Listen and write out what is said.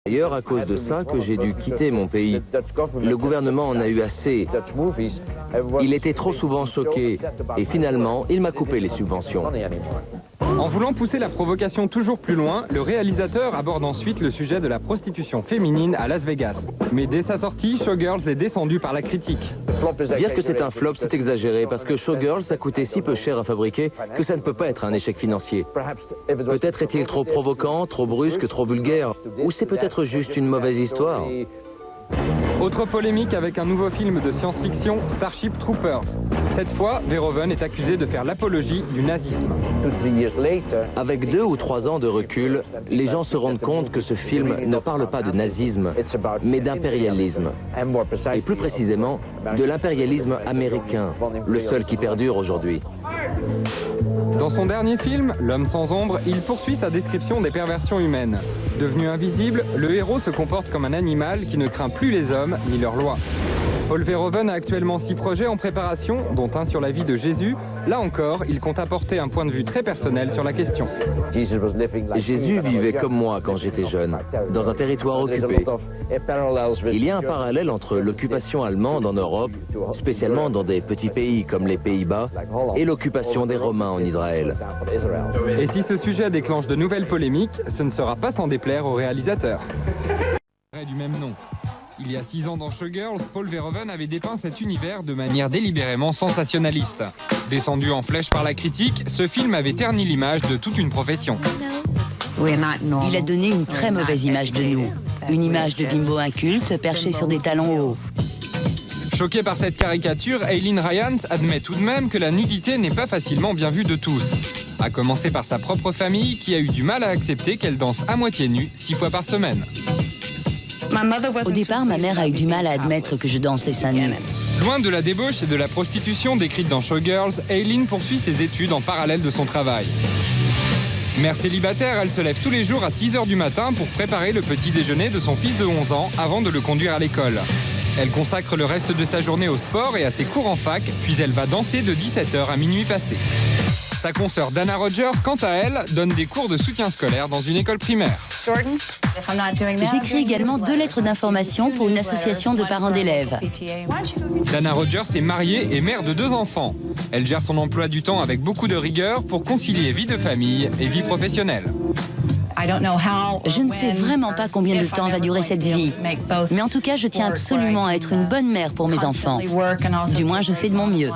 D'ailleurs, à cause de ça que j'ai dû quitter mon pays. Le gouvernement en a eu assez. Il était trop souvent choqué et finalement, il m'a coupé les subventions. En voulant pousser la provocation toujours plus loin, le réalisateur aborde ensuite le sujet de la prostitution féminine à Las Vegas. Mais dès sa sortie, Showgirls est descendu par la critique. Dire que c'est un flop, c'est exagéré, parce que Showgirls a coûté si peu cher à fabriquer que ça ne peut pas être un échec financier. Peut-être est-il trop provoquant, trop brusque, trop vulgaire, ou c'est peut-être juste une mauvaise histoire. Autre polémique avec un nouveau film de science-fiction, Starship Troopers. Cette fois, Verhoeven est accusé de faire l'apologie du nazisme. Avec 2 ou 3 ans de recul, les gens se rendent compte que ce film ne parle pas de nazisme, mais d'impérialisme. Et plus précisément, de l'impérialisme américain, le seul qui perdure aujourd'hui. Dans son dernier film, L'homme sans ombre, il poursuit sa description des perversions humaines. Devenu invisible, le héros se comporte comme un animal qui ne craint plus les hommes ni leurs lois. Paul Verhoeven a actuellement 6 projets en préparation, dont un sur la vie de Jésus. Là encore, il compte apporter un point de vue très personnel sur la question. Jésus vivait comme moi quand j'étais jeune, dans un territoire occupé. Il y a un parallèle entre l'occupation allemande en Europe, spécialement dans des petits pays comme les Pays-Bas, et l'occupation des Romains en Israël. Et si ce sujet déclenche de nouvelles polémiques, ce ne sera pas sans déplaire au réalisateur. Du même nom. Il y a 6 ans dans Showgirls, Paul Verhoeven avait dépeint cet univers de manière délibérément sensationnaliste. Descendu en flèche par la critique, ce film avait terni l'image de toute une profession. Il a donné une très mauvaise image de nous. Une image de bimbo inculte perché sur des talons hauts. Choqué par cette caricature, Aileen Ryans admet tout de même que la nudité n'est pas facilement bien vue de tous. À commencer par sa propre famille qui a eu du mal à accepter qu'elle danse à moitié nue 6 fois par semaine. Au départ, ma mère a eu du mal à admettre que je danse les seins nus. Loin de la débauche et de la prostitution décrite dans Showgirls, Aileen poursuit ses études en parallèle de son travail. Mère célibataire, elle se lève tous les jours à 6 h du matin pour préparer le petit déjeuner de son fils de 11 ans avant de le conduire à l'école. Elle consacre le reste de sa journée au sport et à ses cours en fac, puis elle va danser de 17 h à minuit passé. Sa consoeur Dana Rogers, quant à elle, donne des cours de soutien scolaire dans une école primaire. J'écris également 2 lettres d'information pour une association de parents d'élèves. Dana Rogers est mariée et mère de 2 enfants. Elle gère son emploi du temps avec beaucoup de rigueur pour concilier vie de famille et vie professionnelle. Je ne sais vraiment pas combien de temps va durer cette vie. Mais en tout cas, je tiens absolument à être une bonne mère pour mes enfants. Du moins, je fais de mon mieux.